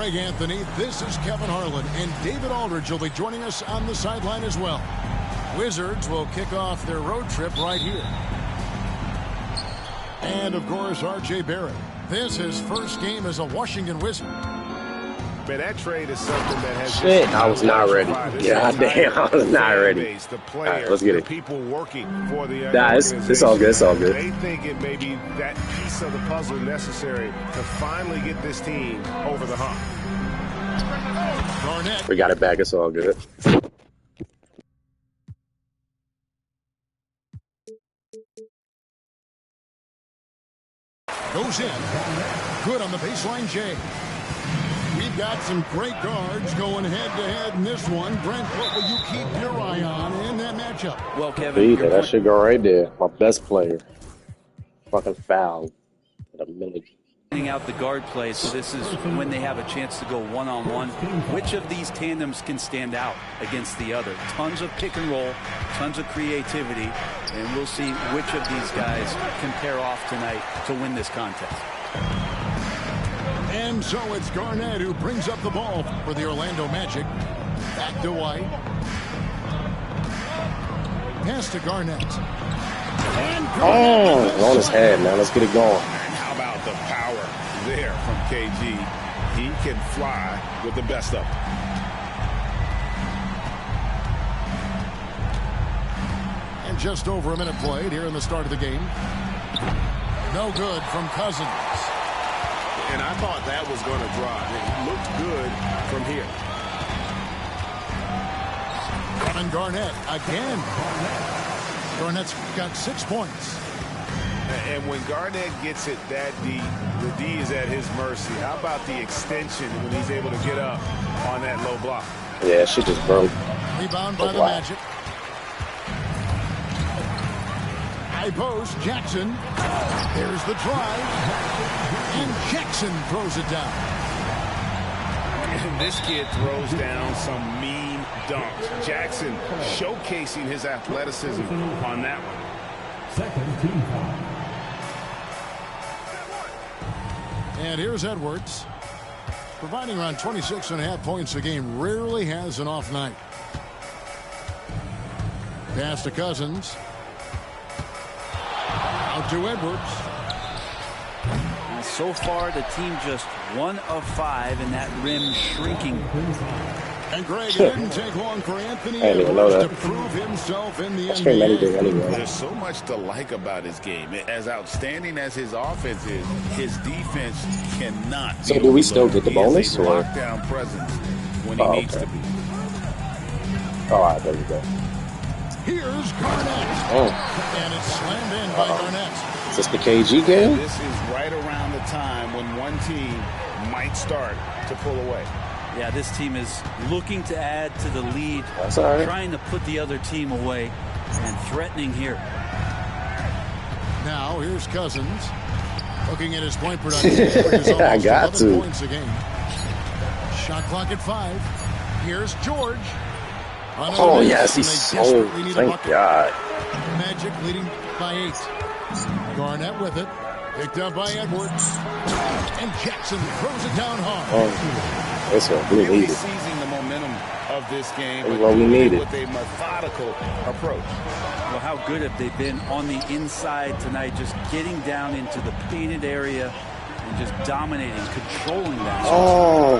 Greg Anthony, this is Kevin Harlan, and David Aldridge will be joining us on the sideline as well. Wizards will kick off their road trip right here. And, of course, R.J. Barrett. This is his first game as a Washington Wizard. Man, that trade is something that has shit. I was not ready. God damn, I was not ready. All right, let's get it. People working for the nah, it's all good. It's all good. They think it may be that piece of the puzzle necessary to finally get this team over the hump. Garnett. We got it back. It's all good. Goes in. Good on the baseline, Jay. We've got some great guards going head-to-head in this one. Brent, what will you keep your eye on in that matchup? Well, Kevin, that should go right there. My best player. Fucking foul. In a minute. Out the guard play, so this is when they have a chance to go one-on-one. Which of these tandems can stand out against the other? Tons of pick and roll, tons of creativity, and we'll see which of these guys can pair off tonight to win this contest. And so it's Garnett who brings up the ball for the Orlando Magic. Back to White. Pass to Garnett. And Garnett on his head, man. Let's get it going. How about the power there from KG? He can fly with the best of them. And just over a minute played here in the start of the game. No good from Cousins. And I thought that was going to drive. It looked good from here. And Garnett again. Garnett's got 6 points. And when Garnett gets it that deep, the D is at his mercy. How about the extension when he's able to get up on that low block? Yeah, she just broke. Rebound by the Magic. High post, Jackson. There's the drive. And Jackson throws it down. And this kid throws down some mean dunks. Jackson showcasing his athleticism on that one. Second team foul. And here's Edwards. Providing around 26.5 points a game. Rarely has an off night. Pass to Cousins. Out to Edwards. And so far, the team just 1 of 5 in that rim shrinking. And Greg, it didn't take long for Anthony I didn't even know Edwards that. to prove himself in the I stream anything NBA. anyway. There's so much to like about his game. As outstanding as his offense is, his defense cannot be So do we still get the overlooked. bonus, He is a or? lockdown presence when he needs to be. All right, there we go. Here's Garnett. Oh, And it's slammed in by Garnett. is this the KG game? This is right around the time when one team might start to pull away. Yeah, this team is looking to add to the lead, That's all right. trying to put the other team away, and threatening here. Now here's Cousins. Looking at his point production. I got to. Points a game. Shot clock at 5. Here's George. Oh, yes, he's so, thank God. Magic leading by 8. Garnett with it. Picked up by Edwards. And Jackson throws it down hard. Oh, that's what we Really needed. seizing the momentum of this game, That's but what we doing it needed. with a methodical approach. Well, how good have they been on the inside tonight, just getting down into the painted area and just dominating, controlling that. Oh,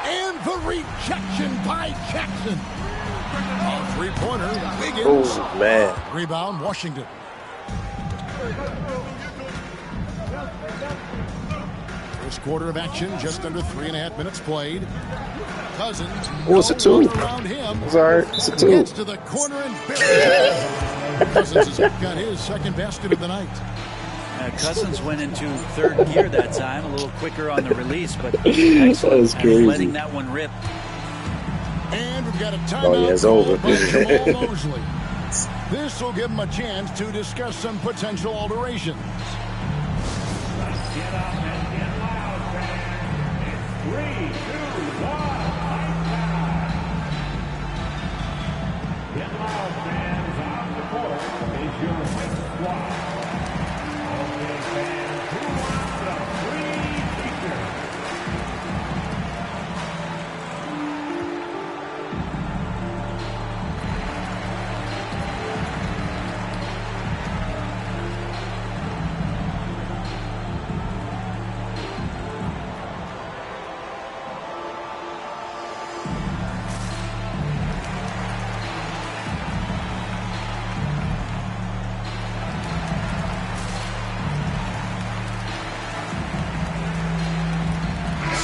And the rejection by Jackson. A three-pointer. Wiggins. oh man. Rebound, Washington. First quarter of action, just under 3.5 minutes played. Cousins. Oh, it's a 2. Around him. It's all right. It's a 2. Gets to the corner and buries it. Cousins has got his second basket of the night. Cousins went into third gear that time, a little quicker on the release, but excellent That was at crazy. letting that one rip. And we've got a timeout. Oh, yeah, it's over. called by Jamal Mosley. This will give him a chance to discuss some potential alterations. Get up and get loud, fans. 3, 2, 1, time. Get loud, fans. On the court is your fifth squad. Okay, fans, who wants the free t-shirt?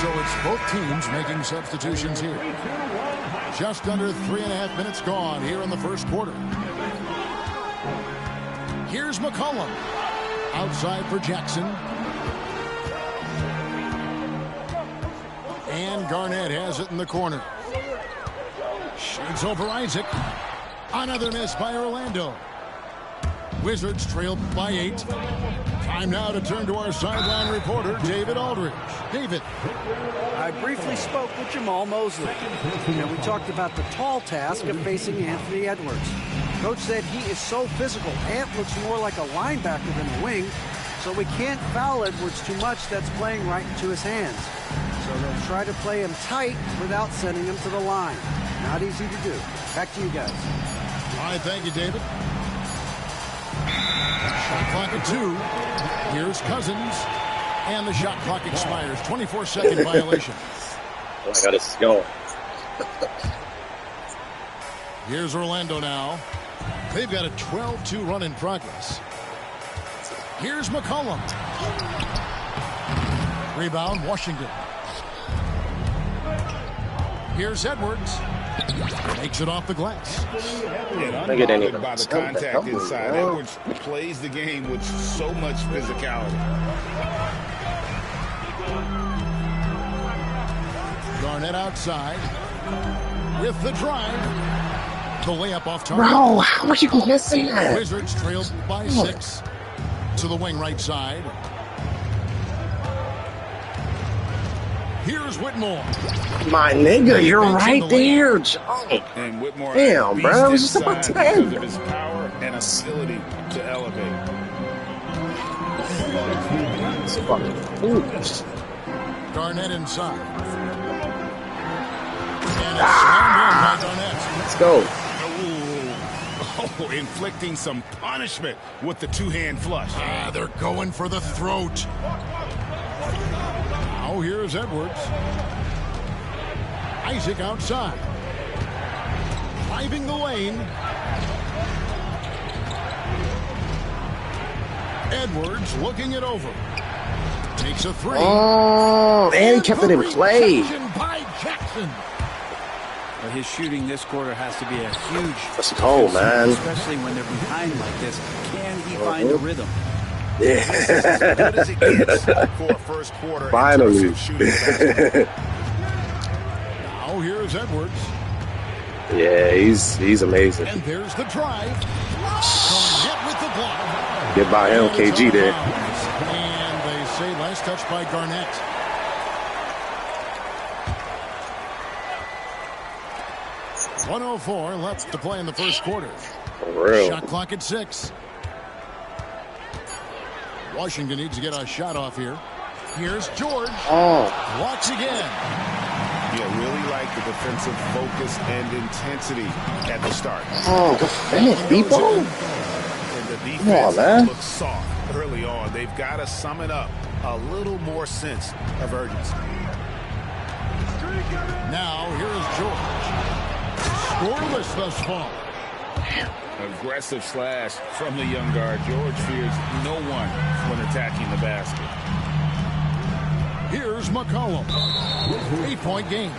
So it's both teams making substitutions here. Just under 3.5 minutes gone here in the first quarter. Here's McCollum. Outside for Jackson. And Garnett has it in the corner. Shades over Isaac. Another miss by Orlando. Wizards trailed by 8. Time now to turn to our sideline reporter, David Aldridge. David. I briefly spoke with Jamal Mosley, and we talked about the tall task of facing Anthony Edwards. Coach said he is so physical. Ant looks more like a linebacker than a wing, so we can't foul Edwards too much. That's playing right into his hands. So they'll try to play him tight without sending him to the line. Not easy to do. Back to you guys. All right, thank you, David. Shot clock at 2. Here's Cousins. And the shot clock expires. 24-second violation. Oh my God, this is going. Here's Orlando now. They've got a 12-2 run in progress. Here's McCollum. Rebound, Washington. Here's Edwards. Makes it off the glass. And Think it ain't unbothered even by the something. contact Come on, inside. bro. Edwards plays the game with so much physicality. Garnett outside. With the drive. The layup off target. Bro, how are you missing that? Wizards trailed by 6. To the wing right side. Here's Whitmore. My nigga, you're right there, Joe. And Whitmore Damn, bro, I was just about to because end. of his power and ability to elevate. It's fucking foolish. Garnett inside. And it's slammed in by Garnett. Let's go. Oh, inflicting some punishment with the two-hand flush. They're going for the throat. Now here's Edwards. Isaac outside. Driving the lane. Edwards looking it over. Takes a three. Oh, and he kept it in play. By Jackson. But his shooting this quarter has to be a huge. Let's go, man. Especially when they're behind like this. Can he find a rhythm? Yeah. As good as it gets for a first quarter. Finally. Now here's Edwards. Yeah, he's amazing. And there's the drive. Hit with the block. Get by him, KG there. And they say last touch by Garnett. .104 left to play in the first quarter. For real. Shot clock at 6. Washington needs to get a shot off here. Here's George. Oh. Walks again. Yeah, really like the defensive focus and intensity at the start. Oh, good finish, people. And the defense looks soft early on. They've got to sum it up. A little more sense of urgency. Now here is George. Scoreless thus far. Aggressive slash from the young guard. George fears no one when attacking the basket. Here's McCollum. 8-point game.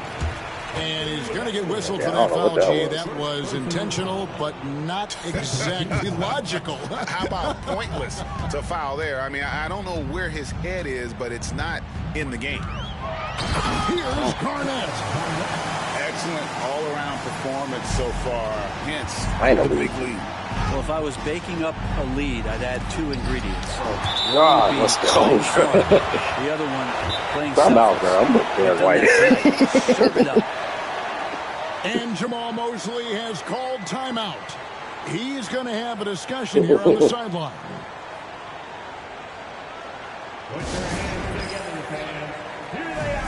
And he's going to get whistled for that foul, G. That was intentional, but not exactly logical. How about pointless to foul there? I mean, I don't know where his head is, but it's not in the game. Here's Garnett. Excellent all-around performance so far. Hence, the big lead. Well, if I was baking up a lead, I'd add 2 ingredients. God, let's go. The other one playing. I'm out, bro. I'm looking white. Serve it up. And Jamal Mosley has called timeout. He's going to have a discussion here on the sideline. Put your hands together, fans. Here they are.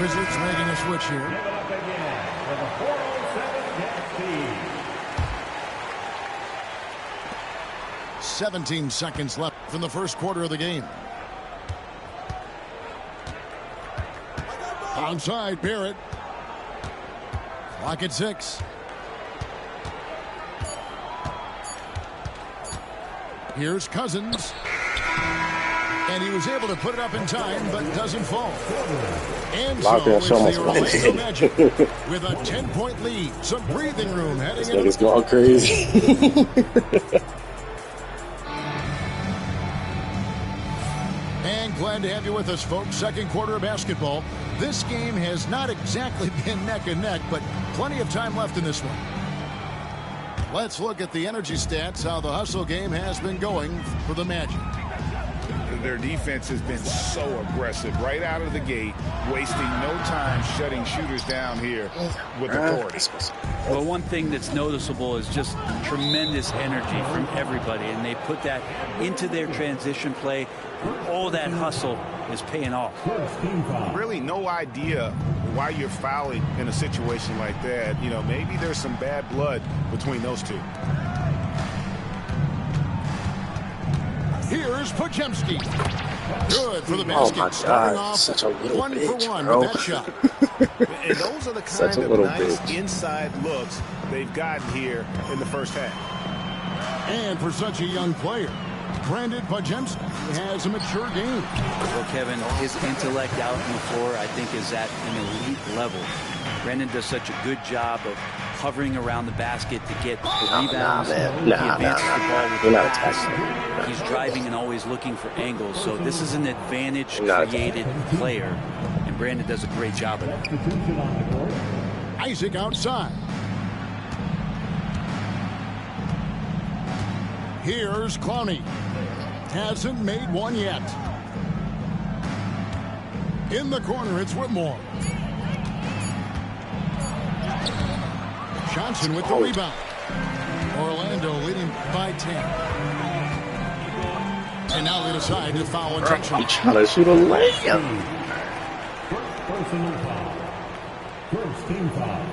Wizards making a switch here. Give it up again for the 407 Jets team. 17 seconds left from the first quarter of the game. Onside, Barrett. Clock at 6. Here's Cousins. And he was able to put it up in time, but doesn't fall. And so it's the Orlando Magic with a 10-point lead. Some breathing room heading into It's going crazy. And glad to have you with us, folks. Second quarter of basketball. This game has not exactly been neck and neck, but plenty of time left in this one. Let's look at the energy stats, how the hustle game has been going for the Magic. Their defense has been so aggressive right out of the gate, wasting no time shutting shooters down here with authority. Well, one thing that's noticeable is just tremendous energy from everybody, and they put that into their transition play. All that hustle is paying off. Really no idea why you're fouling in a situation like that. You know, maybe there's some bad blood between those two. Here's Podziemski. Good for the basket. Oh my Starting God, off such a little 1 bitch, for 1 bro. with that shot. And those are the kind of nice inside looks they've gotten here in the first half. And for such a young player, Brandon Podziemski has a mature game. Well, Kevin, his intellect out on the floor, I think, is at an elite level. Brandon does such a good job of hovering around the basket to get the rebounds. He advances the ball with the pass. He's driving and always looking for angles. So this is an advantage-created player, and Brandon does a great job of it. Isaac outside. Here's Clowney. Hasn't made one yet. In the corner, it's Whitmore. Johnson with the rebound. Orlando leading by 10. And now lead aside to foul intention. He's trying to shoot a layup. Personal foul. First team foul.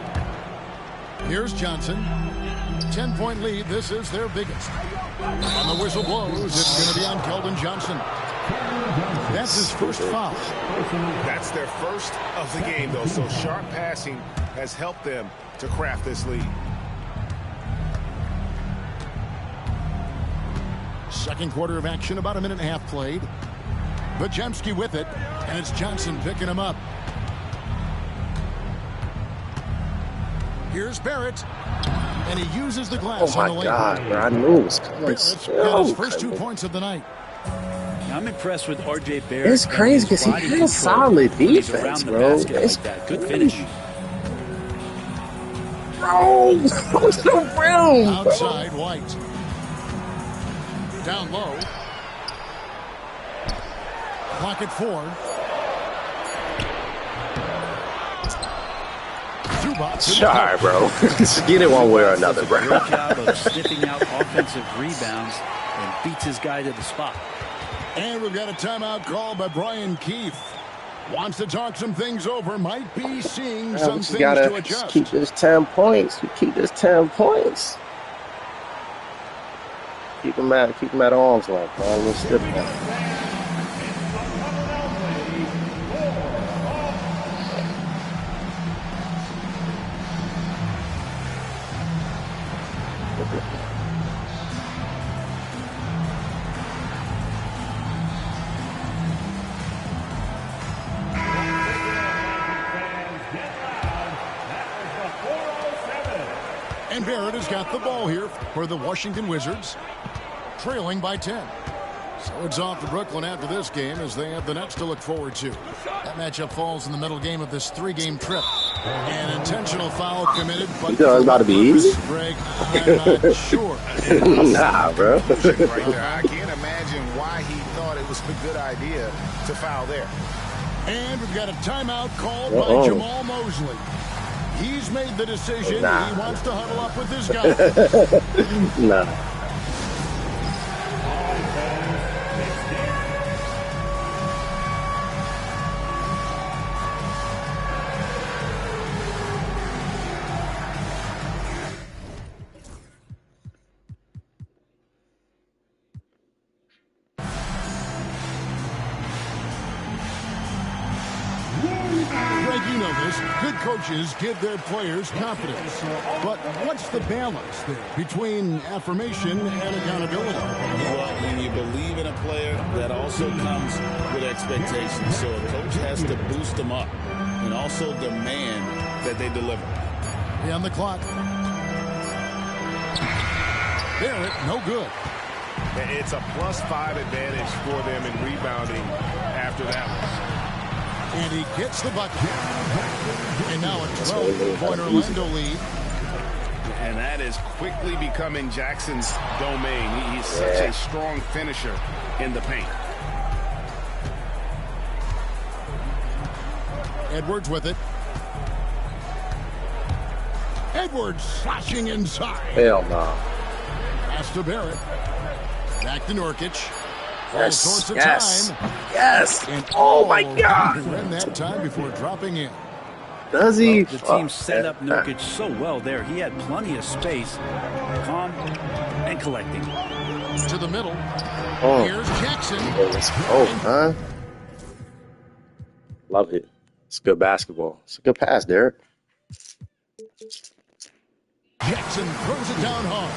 Here's Johnson. 10-point lead. This is their biggest. And the whistle blows. It's going to be on Keldon Johnson. That's his first foul. That's their first of the game, though. So sharp passing has helped them to craft this lead. Second quarter of action, about a minute and a half played. Bajemski with it, and it's Johnson picking him up. Here's Barrett, and he uses the glass on the lane. Oh, my God, bro. I knew it was coming. Barrett's got his first 2 points of the night. I'm impressed with R.J. Barrett. It's crazy because he has solid defense, bro. It's like that. Good finish. Bro, what's the room? Outside, White. Down low. Clock at 4. Sorry, bro. Just get it one way or another, bro. Great job of sniffing out offensive rebounds and beats his guy to the spot. And we've got a timeout called by Brian Keefe. Wants to talk some things over. Might be seeing some things to adjust. Keep this 10 points. We keep this 10 points. Keep him at arm's length, man. Let's step back. And Barrett has got the ball here for the Washington Wizards, trailing by 10. So it's off to Brooklyn after this game as they have the Nets to look forward to. That matchup falls in the middle game of this 3-game trip. An intentional foul committed, but you know it's about to be easy? Greg, I'm not sure. Nah, bro. Right there. I can't imagine why he thought it was a good idea to foul there. And we've got a timeout called by Jamal Mosley. He's made the decision. He wants to huddle up with his guy. Nah. You know this. Good coaches give their players confidence. But what's the balance there between affirmation and accountability? Well, when you believe in a player, that also comes with expectations. So a coach has to boost them up and also demand that they deliver. On the clock. Barrett, no good. It's a +5 advantage for them in rebounding after that one. And he gets the bucket. And now a 12-point Orlando lead. And that is quickly becoming Jackson's domain. He's such a strong finisher in the paint. Edwards with it. Edwards slashing inside. Hell no. Pass to Barrett. Back to Nurkic. Yes, All sorts of yes, time. yes. And Oh, my God. Ran that time before dropping in. Does he? The team set up Nurkic so well there. He had plenty of space. Calm and collecting. To the middle. Oh. Here's Jackson. Oh, huh? Love it. It's good basketball. It's a good pass, Derek. Jackson throws it down hard.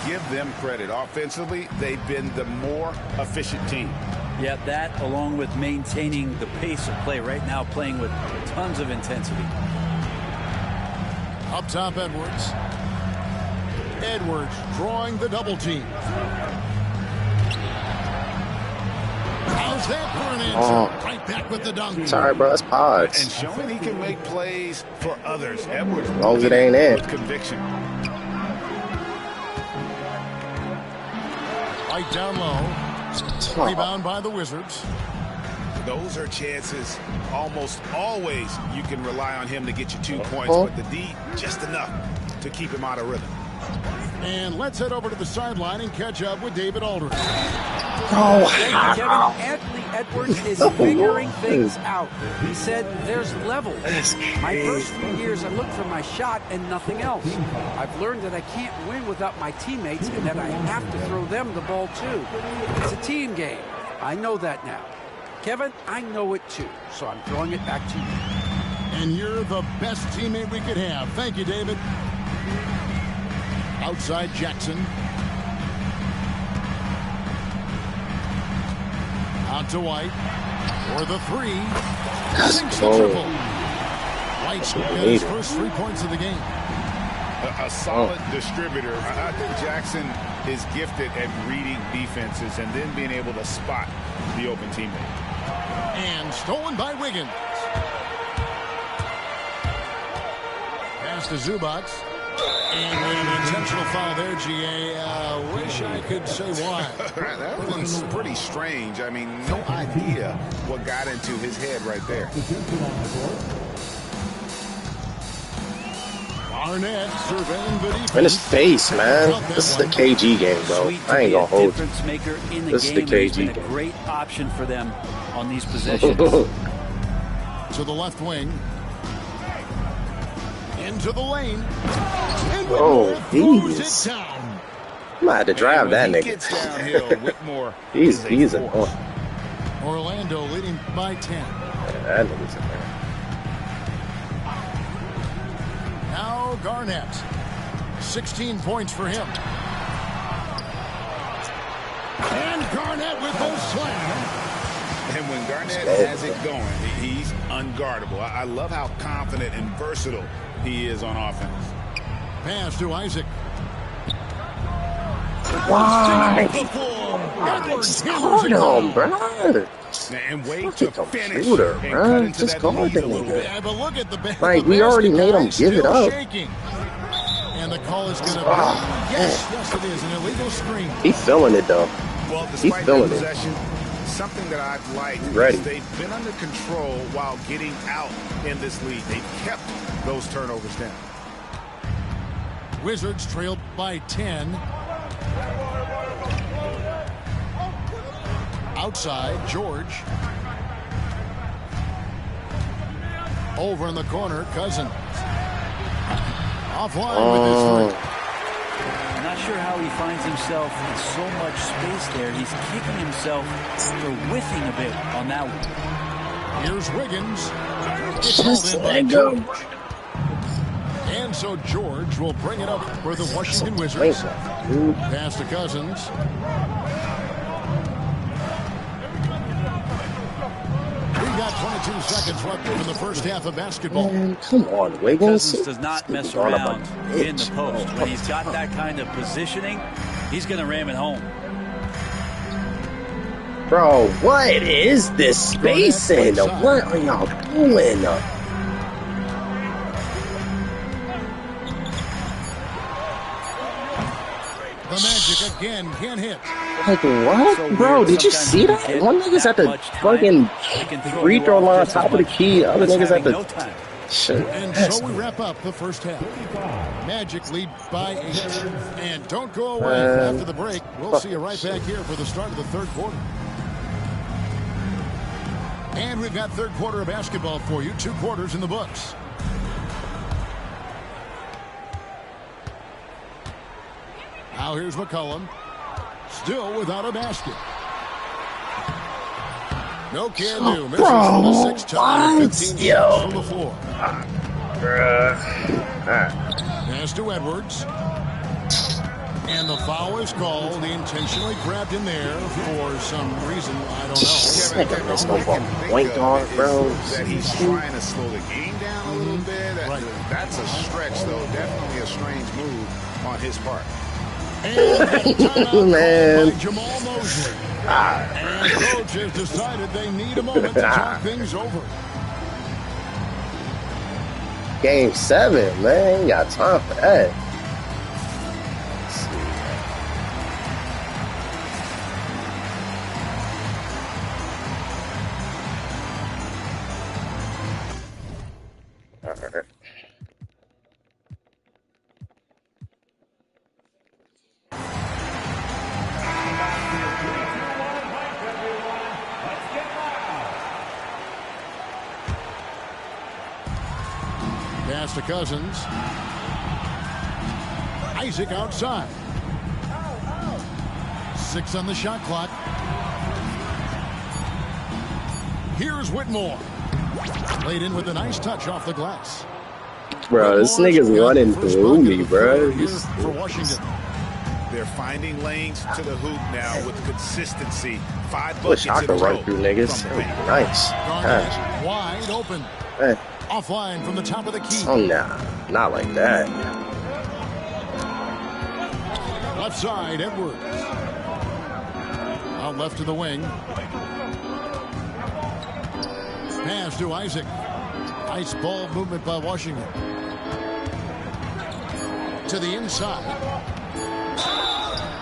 Give them credit. Offensively, they've been the more efficient team. Yeah, that along with maintaining the pace of play right now, playing with tons of intensity. Up top, Edwards. Edwards drawing the double team. How's that for an answer? Oh. Right back with the dunk. Sorry, bro. It's pods. And showing he can make plays for others. Edwards, As long as it ain't in. with conviction. Right down low. Rebound by the Wizards. those are chances almost always you can rely on him to get you 2 points, but the D, just enough to keep him out of rhythm. And let's head over to the sideline and catch up with David Aldridge. Thank you, Kevin. Anthony Edwards is figuring things out. He said there's levels. My first 3 years, I looked for my shot and nothing else. I've learned that I can't win without my teammates and that I have to throw them the ball too. It's a team game. I know that now. Kevin, I know it too, so I'm throwing it back to you. And you're the best teammate we could have. Thank you, David. Outside Jackson. Out to White. For the three. Sinks the triple. White's got his first 3 points of the game. A solid distributor. I think Jackson is gifted at reading defenses and then being able to spot the open teammate. And stolen by Wiggins. Pass to Zubac. And an intentional foul there, GA. Wish I could say why. That one's pretty strange. I mean, no idea what got into his head right there. Barnett surveying the defense. In his face, man. This is the KG game, bro. I ain't gonna hold you. This is the KG game. A great option for them on these possessions. To the left wing. Into the lane. And he's. it down. I'm gonna have to drive that nigga. he's a point. Orlando leading by 10. Yeah, that nigga's in there. Now Garnett. 16 points for him. And Garnett with the slam. And when Garnett has it going, he's unguardable. I love how confident and versatile he is on offense. Pass to Isaac. Why? Just guard him, bro. And wait to finish. Shooter, bro. Just guard the nigga. Yeah, but look at the like, we already made him give it up. Shaking. And the call is going to be, yes, it is an illegal screen. He's feeling it, though. Well, he's feeling it. Something that I've liked is they've been under control while getting out in this league. They've kept those turnovers down. Wizards trailed by 10. Outside, George. Over in the corner, Cousins. Offline with his three. I'm not sure how he finds himself in so much space there. He's kicking himself for whiffing a bit on that one. Here's Wiggins. Just let go. And so George will bring it up for the Washington Wizards. Pass to Cousins. We've got 22 seconds left in the first half of basketball. Man, come on, Wiggins. Cousins does not mess around in the post. When he's got that kind of positioning, he's going to ram it home. Bro, what is this spacing? What are y'all doing? The Magic again can't hit. Like what? So bro, did you see that? One nigga's at the fucking free throw line, top of the key. Other niggas at the... Shit. And so we wrap up the first half. Magic lead by 8. And don't go away after the break. We'll see you right back here for the start of the third quarter. And we've got third quarter of basketball for you. 2 quarters in the books. Now here's McCollum. Still without a basket. No can do. Misses from the 6 time. 15 shots from the floor. Pass to Edwards. And the foul is called. He intentionally grabbed in there for some reason. I don't know. There's no point guard, bro. That he's trying to slow the game down a little bit. That's a stretch, though. Definitely a strange move on his part. And man. By Jamal Mosley. And coach has decided they need a moment to talk things over. Game 7, man. You got time for that. Pass to Cousins. Isaac outside. 6 on the shot clock. Here's Whitmore. Laid in with a nice touch off the glass. Bro, this nigga's running through me, bro. For Washington. They're finding lanes to the hoop now with consistency. 5 Wish buckets I could in a run row through niggas. from the paint. Nice. Garnett wide open. Hey. Offline from the top of the key. Oh, nah. Not like that. Left side, Edwards. Out left to the wing. Pass to Isaac. Nice ball movement by Washington. To the inside.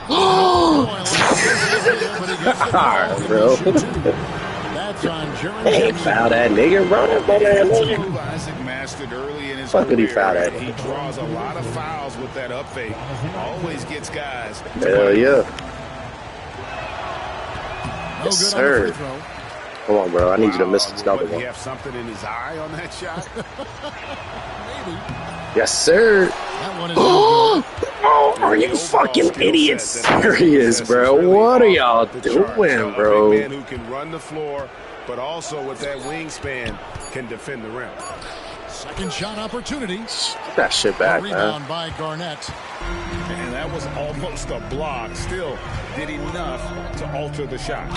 Oh, bro. That's on Jeremy. Hey, foul that nigga, bro. That nigga. Isaac mastered early in his Fuck did he career. foul that? He draws a lot of fouls with that up fake. Always gets guys. Hell yeah. No Yes, good sir. on the free throw. Come on, bro. I need you to miss this double Would he one. have something in his eye on that shot? Maybe. Yes, sir. That one is no good. Oh, are you fucking idiots serious, bro? What are y'all doing, A big bro? man who can run the floor, but also with that wingspan can defend the rim. Second shot opportunity. That shit back, man. Rebound by Garnett. And that was almost a block. Still did enough to alter the shot.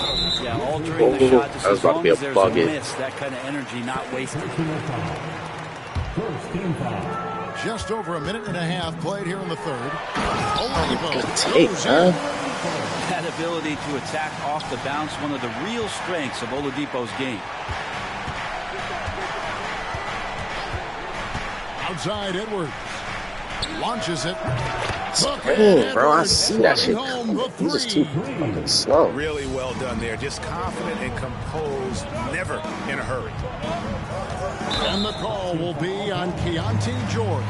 Yeah, altering the shot just That was as about to long be a as there's bucket. a miss, that kind of energy not wasted. First team foul. Just over a minute and a half played here in the third. Good take, huh? That ability to attack off the bounce, one of the real strengths of Oladipo's game. Outside Edwards. Launches it. Dang, bro, I see that shit. He's just too fucking slow. Really well done there. Just confident and composed, never in a hurry. And the call will be on Keontae George.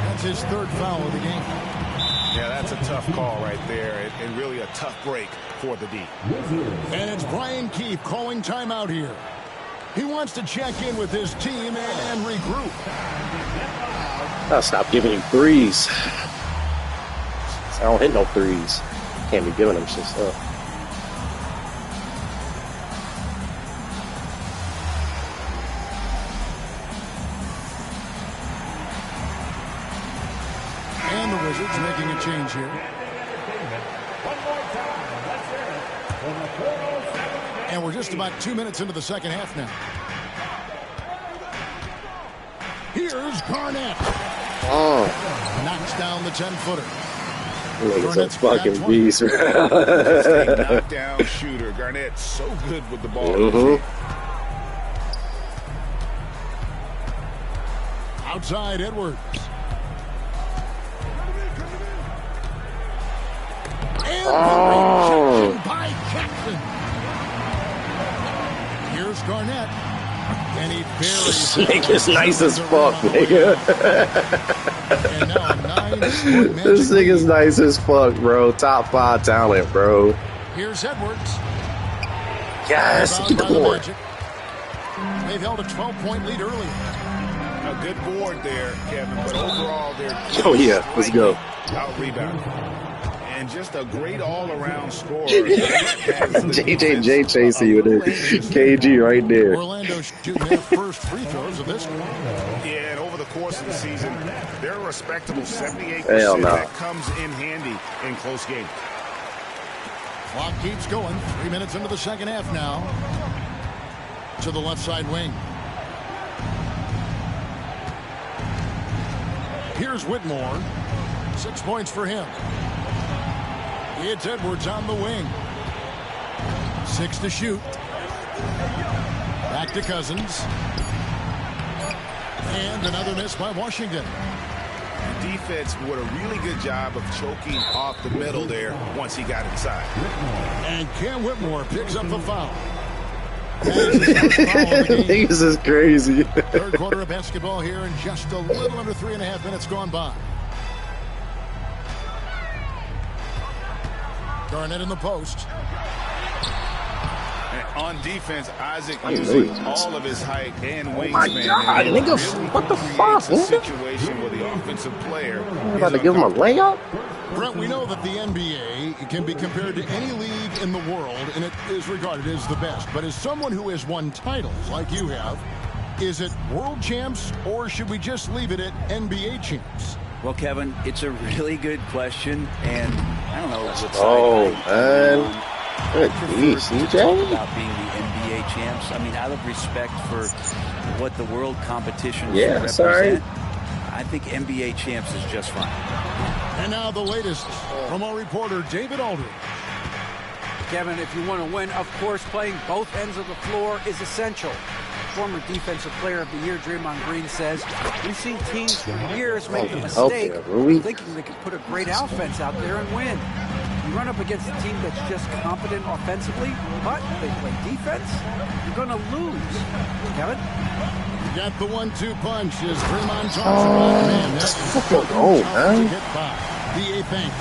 That's his third foul of the game. Yeah, that's a tough call right there, and really a tough break for the D. And it's Brian Keefe calling timeout here. He wants to check in with his team and regroup. I'll stop giving him threes. I don't hit no threes. Can't be giving him shit stuff. And the Wizards making a change here. And we're just about 2 minutes into the second half now. Here's Garnett. Oh, Knocks down the 10-footer. nigga's a fucking beast, bro. A knockdown shooter. Garnett so good with the ball. Outside Edwards. And the rejection by Jackson. Here's Garnett. And he buries This nigga's nice as fuck, nigga. And now a 9-point This Magic nigga's lead. nice as fuck, bro. Top 5 talent, bro. Here's Edwards. Yes, Rebound get the by the board. Magic. They've held a 12-point lead earlier. A good board there, Kevin, but overall they're Oh, yeah, let's go. out rebound. And just a great all-around scorer. JJ chasing you with it. KG right there. Orlando shooting their first free throws of this one. Yeah, and over the course of the season, they're a respectable 78%. Hell no. That comes in handy in close games. Clock keeps going. 3 minutes into the second half now. To the left side wing. Here's Whitmore. 6 points for him. It's Edwards on the wing. 6 to shoot. Back to Cousins. And another miss by Washington. Defense did a really good job of choking off the middle there once he got inside. And Cam Whitmore picks up the foul. That is his first foul of the game. Niggas is crazy. Third quarter of basketball here in just a little under 3.5 minutes gone by. Garnett in the post. On defense, Isaac using all of his height and wingspan. Oh my God, nigga, really what the fuck, creates a nigga? situation where the offensive player I'm about to give him a layup? Brent, we know that the NBA can be compared to any league in the world, and it is regarded as the best. But as someone who has won titles like you have, is it world champs, or should we just leave it at NBA champs? Well, Kevin, it's a really good question, and I don't know. Oh, man. Good D, CJ. About being the NBA champs. I mean, out of respect for what the world competition Yeah, should sorry. represent, I think NBA champs is just fine. And now the latest from our reporter, David Aldridge. Kevin, if you want to win, of course, playing both ends of the floor is essential. Former Defensive Player of the Year Draymond Green says, we've seen teams for years make the mistake thinking they can put a great offense out there and win. You run up against a team that's just competent offensively, but they play defense, you're going to lose. Kevin? You got the 1-2 punch as Draymond talks about, man. That's man. Hit by the thanks.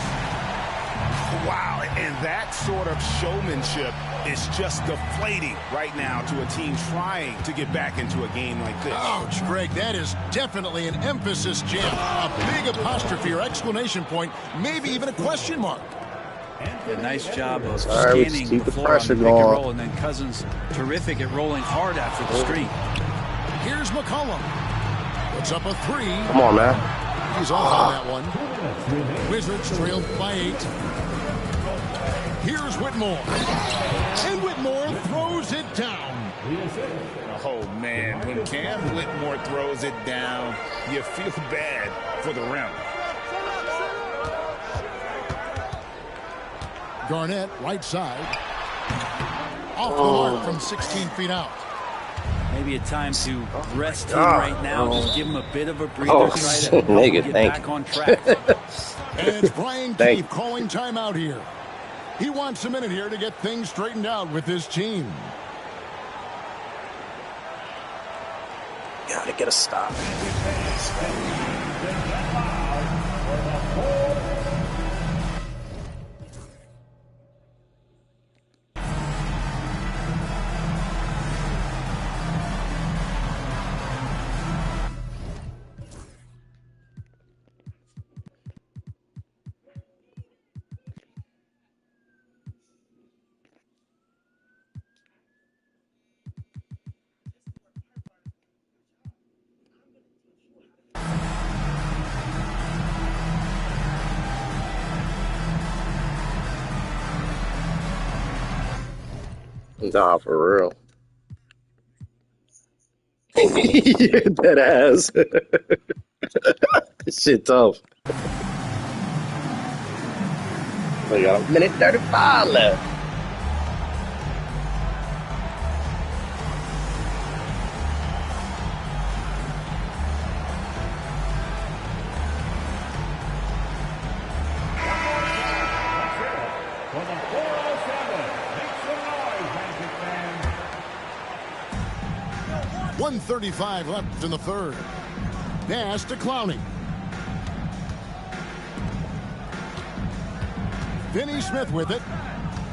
Wow, and that sort of showmanship is just deflating right now to a team trying to get back into a game like this. Ouch, Greg, that is definitely an emphasis jam. A big apostrophe or exclamation point, maybe even a question mark. A nice job of Sorry, scanning keep the the floor on pressure the pick and going. roll, and then Cousins terrific at rolling hard after the screen. Here's McCollum. Puts up a three. Come on, man. He's off on that one. Wizards trailed by 8. Here's Whitmore. And Whitmore throws it down. Oh, man, when Cam Whitmore throws it down, you feel bad for the rim. Garnett, right side. Off the mark from 16 feet out. Maybe a time to rest him right now. Just give him a bit of a breather. Oh, try to help him nigga, get thank back you. on track. And it's Brian Thank Keefe calling timeout here. He wants a minute here to get things straightened out with his team. Gotta get a stop. Nah, for real. That ass. This shit tough. We got a minute 35 left. For the 407, make some noise, Magic fans. 1:35 left in the third. Pass to Clowney. Finney Smith with it.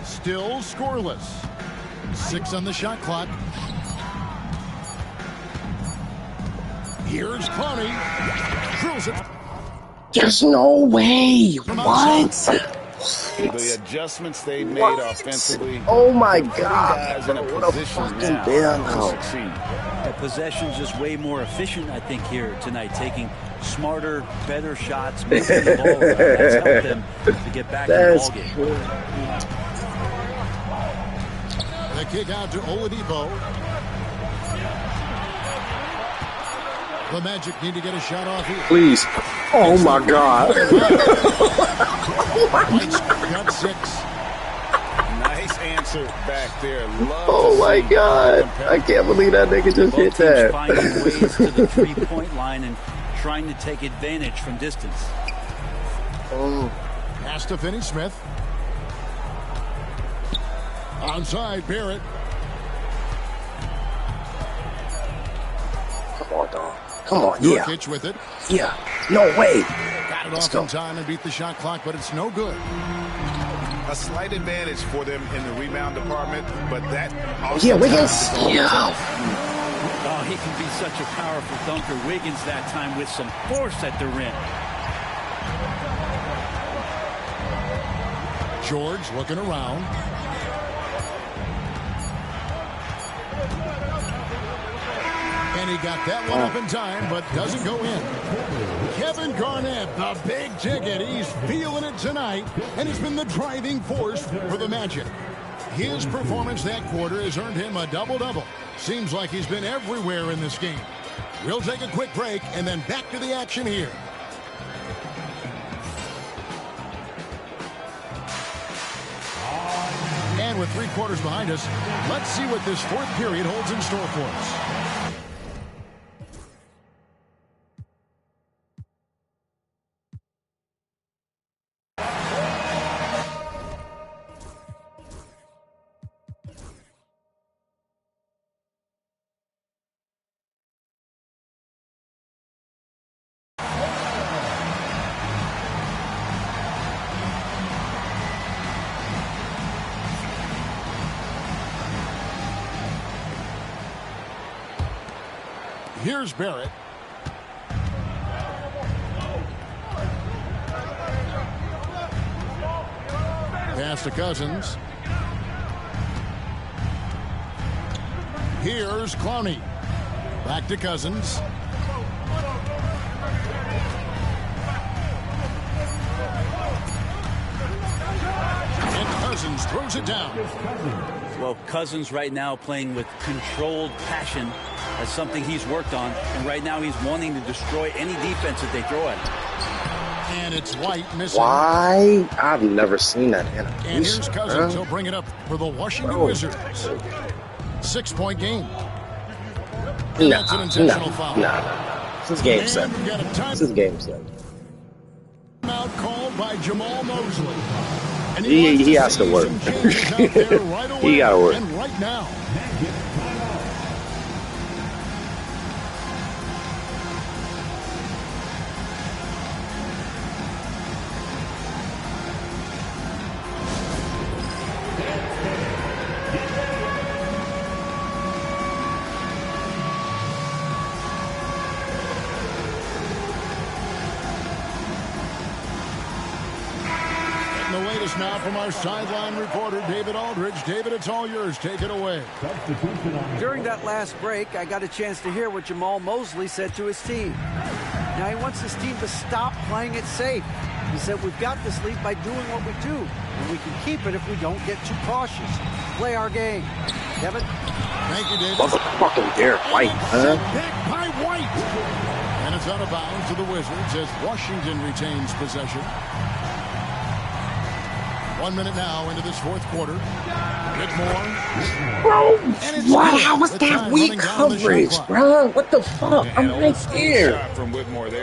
Still scoreless. 6 on the shot clock. Here's Clowney. Drills it. There's no way. What? The adjustments they made What? offensively. Oh my putting God. guys in a What a position fucking now damn to hell. succeed. The possession's just way more efficient, I think, here tonight. Taking smarter, better shots, moving the ball around. That's helped them to get back in the That's ballgame. cool. The kick out to Oladipo. The Magic need to get a shot off here. Please. Oh my God. White's got 6. Nice answer back there. Love Oh to my see God. competitive. I can't believe that nigga just hit Both teams that. finding ways to the three-point line and trying to take advantage from distance. Oh. Pass to Finney Smith. Onside, Barrett. Come on, dog. Come on, yeah. Nurkic with it. Yeah. No way. Got it Let's off go. in time and beat the shot clock, but it's no good. a slight advantage for them in the rebound department, but that also... Yeah, Wiggins. Yeah. Oh, he can be such a powerful dunker. Wiggins that time with some force at the rim. George looking around. And he got that one up in time, but doesn't go in. Kevin Garnett, the big ticket. He's feeling it tonight, and he's been the driving force for the Magic. His performance that quarter has earned him a double-double. Seems like he's been everywhere in this game. We'll take a quick break, and then back to the action here. And with 3 quarters behind us, let's see what this fourth period holds in store for us. Here's Barrett. Pass to Cousins. Here's Clowney. Back to Cousins. And Cousins throws it down. Well, Cousins right now playing with controlled passion. That's something he's worked on, and right now he's wanting to destroy any defense that they throw at him. And it's White missing. Why? I've never seen that animation. And here's Cousins. He'll bring it up for the Washington Wizards. 6-point game. That's an intentional foul. Nah. This is game 7. This is game 7. Out called by Jamal Mosley. And he has to work. He got to work. And right now. Now from our sideline reporter, David Aldridge. David, it's all yours. Take it away. During that last break, I got a chance to hear what Jamal Mosley said to his team. Now he wants his team to stop playing it safe. He said, we've got this lead by doing what we do, and we can keep it if we don't get too cautious. Play our game. Kevin? Thank you, David. Motherfucking Derek White, huh? Pick by White. And it's out of bounds to the Wizards as Washington retains possession. 1 minute now into this fourth quarter. Whitmore. Bro, wow, how was that weak coverage, bro? What the fuck? I'm right there.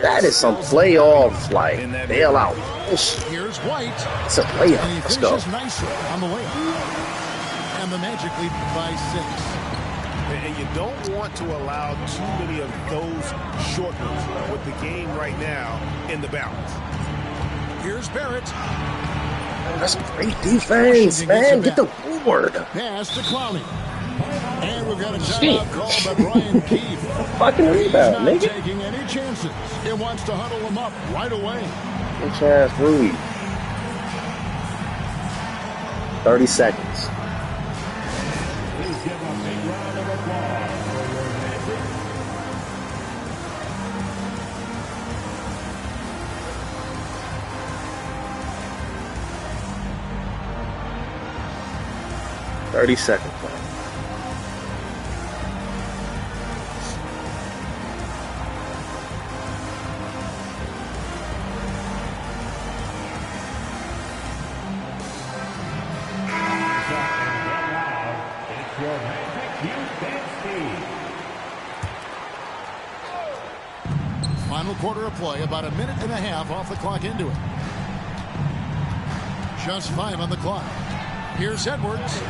That is some playoff, like, bailout. Here's White. It's a playoff. Let's go. Nicely on the layup. And the Magic lead by 6. And you don't want to allow too many of those short ones with the game right now in the balance. Here's Barrett. That's great defense, man. Get the board. Pass to Clowney. And we've got a timeout called by Brian Keefe. Fucking rebound, He's nigga. not taking any chances. He wants to huddle him up right away. Bitch ass Rui. 30 seconds. Please give a big round of applause for your Magic. Thirty seconds. It's your Magic Houston Steve. Final quarter of play, about a minute and a half off the clock into it. Just 5 on the clock. Here's Edwards.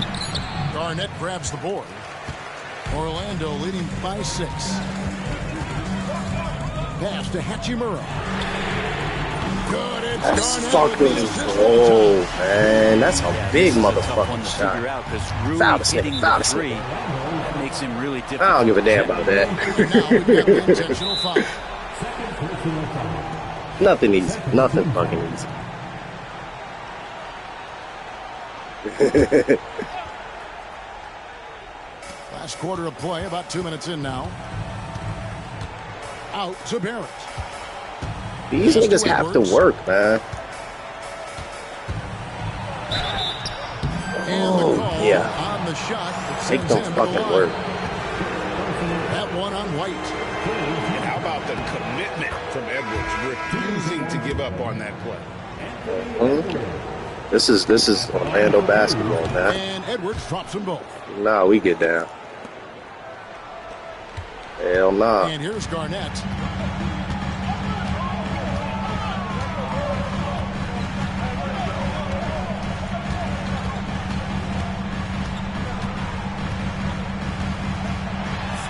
Garnett grabs the board. Orlando leading by 6. Pass to Hachimura. Good That's fucking gold, man. That's a big motherfucking shot. Foul this nigga, foul this nigga. That makes him really difficult. I don't give a damn about that. Nothing easy. Nothing fucking easy. Last quarter of play, about 2 minutes in now. Out to Barrett. These niggas have to work, man. Oh, yeah. On the shot, they don't fucking work. That one on White. And how about the commitment from Edwards, refusing to give up on that play? This is Orlando basketball, man. And Edwards drops them both. Nah, we get down. Hell nah. And here's Garnett.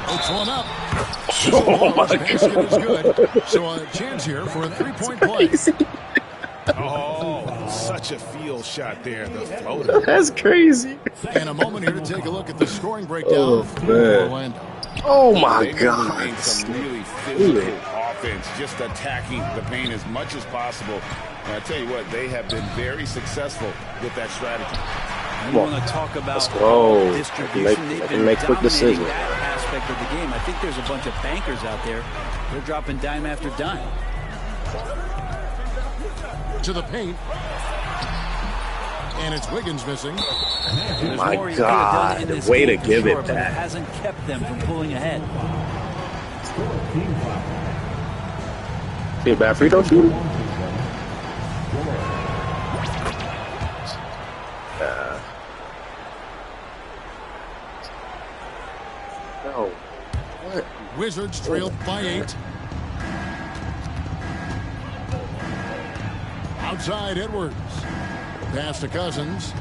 Floats one up. Oh my God. Is good. So a chance here for a three-point play. Oh, such a field shot there, the floater. That's crazy. And a moment here to take a look at the scoring breakdown for Orlando. Oh my God. Some really physical offense, just attacking the paint as much as possible. And I tell you what, they have been very successful with that strategy. You want to talk about distribution? They've been make quick decisions. That aspect of the game. I think there's a bunch of bankers out there. They're dropping dime after dime. To the paint. And it's Wiggins missing. Oh my God, the way to give it back. It hasn't kept them from pulling ahead. See a bad free throw shooter? No. What? Wizards trailed by 8. Outside Edwards. Pass to Cousins.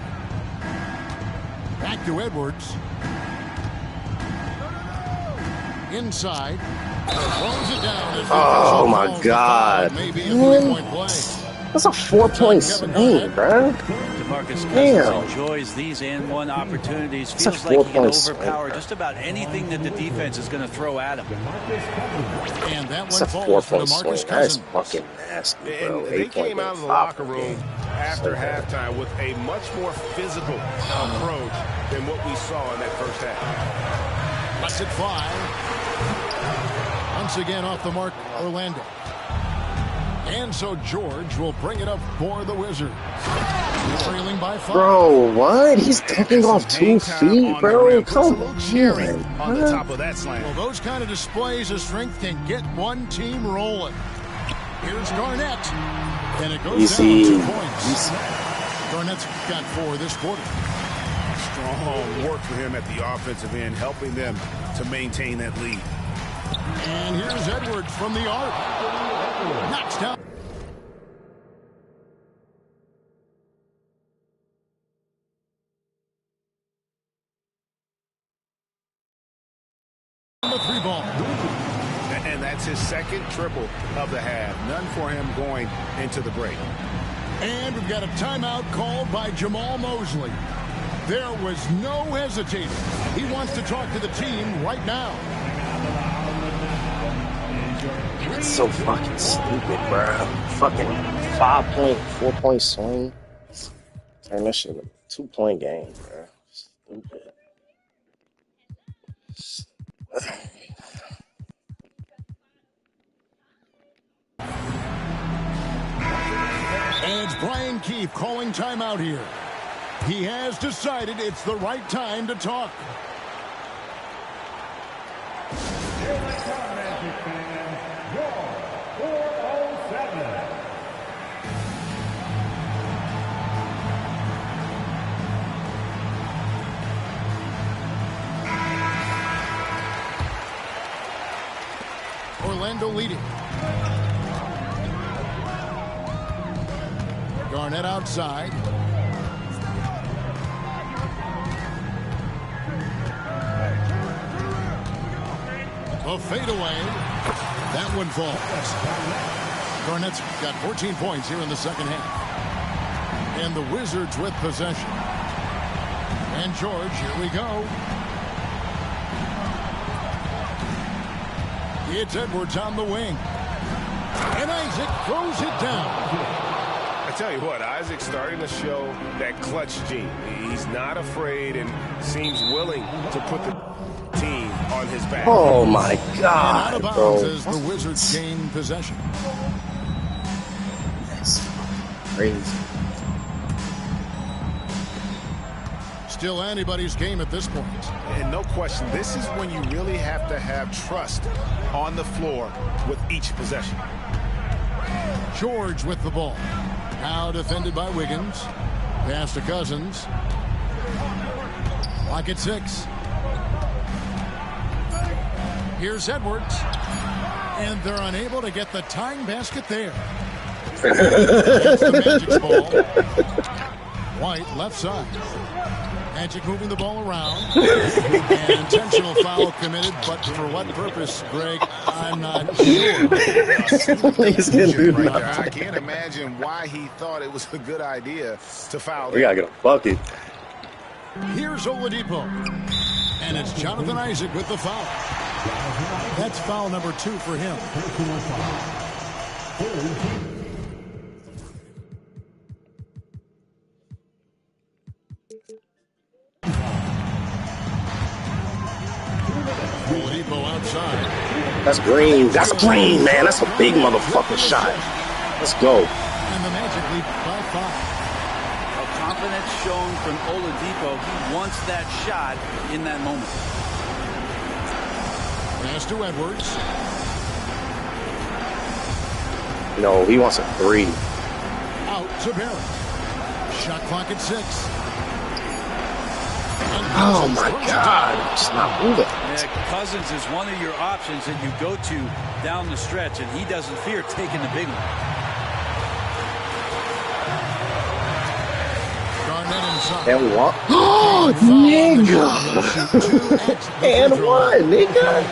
Back to Edwards. Inside. Throws it down. Oh my God. Maybe a 3-point play. That's a 4-point swing, bro. DeMarcus Cousins enjoys these and one opportunities. Feels like he can overpower just about anything that the defense is going to throw at him. And that That's a 4-point swing. That's fucking nasty, bro. And they came out of the locker room after halftime with a much more physical approach than what we saw in that first half. Lets it fly. Once again off the mark, Orlando. And so George will bring it up for the Wizards. Trailing by 5. Bro, what? He's dunking off 2 feet, bro. Come on. On the top of that slam. Well, those kind of displays of strength can get one team rolling. Here's Garnett. And it goes down 2 points. Garnett's got 4 this quarter. Strong work for him at the offensive end, helping them to maintain that lead. And here's Edwards from the arc. Knocks down. The 3 ball. And that's his second triple of the half. None for him going into the break. And we've got a timeout called by Jamal Mosley. There was no hesitating. He wants to talk to the team right now. That's so fucking stupid, bro. Fucking 5-point, 4-point swing. Turn that shit into a 2-point game, bro. Stupid. And it's Brian Keefe calling timeout here. He has decided it's the right time to talk. Orlando leading. Garnett outside. A fadeaway. That one falls. Garnett's got 14 points here in the second half. And the Wizards with possession. And George, here we go. It's Edwards on the wing. And Isaac throws it down. I tell you what, Isaac's starting to show that clutch gene. He's not afraid and seems willing to put the team on his back. Oh my God, out of bounds bro. as the Wizards gain possession. That's crazy. Still anybody's game at this point. And no question, this is when you really have to have trust on the floor with each possession. George with the ball. Now defended by Wiggins. Pass to Cousins. Clock at 6. Here's Edwards. And they're unable to get the tying basket there. That's the Magic's ball. White left side. Magic moving the ball around. An intentional foul committed, but for what purpose, Greg, I'm not sure. I can't imagine why he thought it was a good idea to foul. We gotta get a bucket. Here's Oladipo. And it's Jonathan Isaac with the foul. That's foul number 2 for him. Oladipo outside. That's green. That's green, man. That's a big motherfucking shot. Let's go. And the Magic lead by 5. Confidence shown from Oladipo. He wants that shot in that moment. Pass to Edwards. No, he wants a 3. Out to Barrett. Shot clock at 6. Oh my God. It's not moving. Yeah, Cousins is one of your options that you go to down the stretch, and he doesn't fear taking the big one. And one. Oh, nigga. And one, nigga.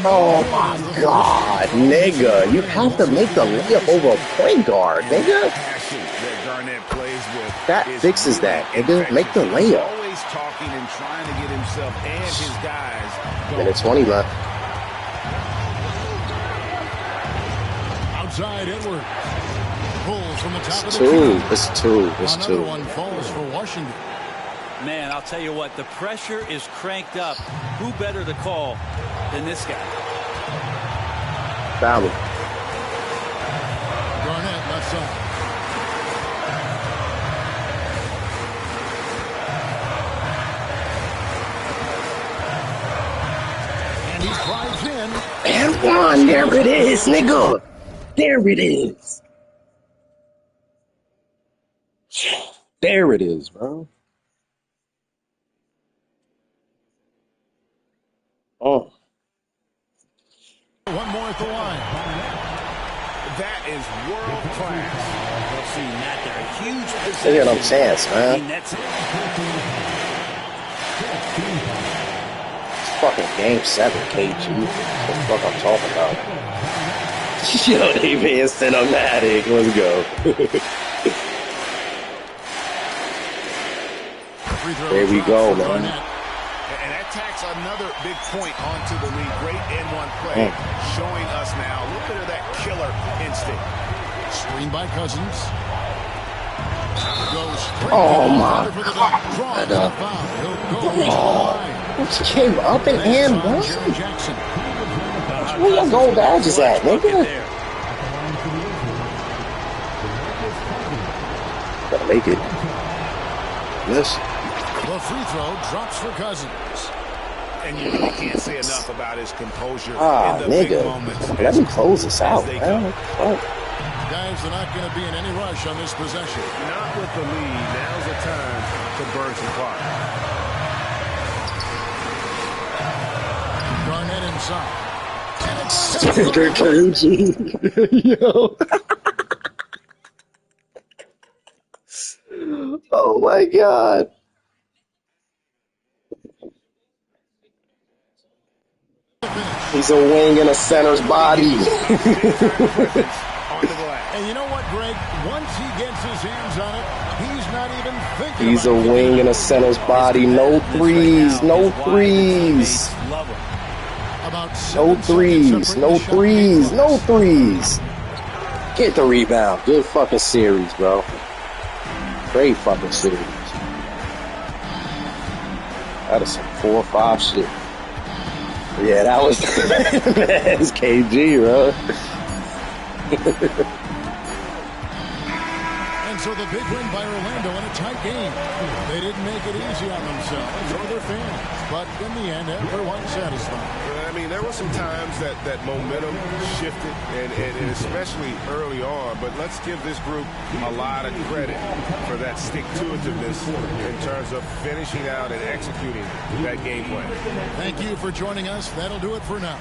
Oh, my God, nigga. You have to make the layup over a point guard, nigga. That fixes that, nigga. Make the layup. Always talking and trying to get himself and his guys going. Minute 20 left. Outside Edwards. Pulls from the top of the two. It's two. It's Another two. one falls for Washington. Man, I'll tell you what, the pressure is cranked up. Who better to call than this guy? Foul him. Garnett left side. And he drives in. And one. There it is, nigga. There it is. There it is, bro. Oh. One more at the line. That is world class. We'll see Matt there. A huge Look possession. at them chance, man. He nets it. It's fucking game 7, KG. What the fuck I'm talking about? Yo, they being cinematic. Let's go. There we go, man. And that tacks another big point onto the lead. Great N1 play, showing us now a little bit of that killer instinct. Screen by Cousins. Goes Oh my God. He came up and one. Jackson. Where your gold badges at, nigga? Gotta make it. Yes. The free throw drops for Cousins. And you really can't say enough about his composure in the big nigga. moments. Let me close this out, man. Oh. Guys are not going to be in any rush on this possession. Not with the lead. Now's the time to burn some clock. Garnett inside. And it's Yo. Oh my God. finish. He's a wing in a center's body. On the glass. And you know what, Greg? Once he gets his hands on it, he's not even thinking He's a about wing in a center's body. No threes. No threes. About No 7 seconds threes. separating No the shot threes. clock. No threes. Get the rebound. Good fucking series, bro. Great fucking series. That is some 4-5 shit. Yeah, that was that's KG, bro. And so the big win by Orlando in a tight game. They didn't make it easy on themselves or their fans, but in the end, everyone's satisfied. I mean, there were some times that momentum shifted, and especially early on. But let's give this group a lot of credit for that stick-to-itiveness in terms of finishing out and executing that game plan. Thank you for joining us. That'll do it for now.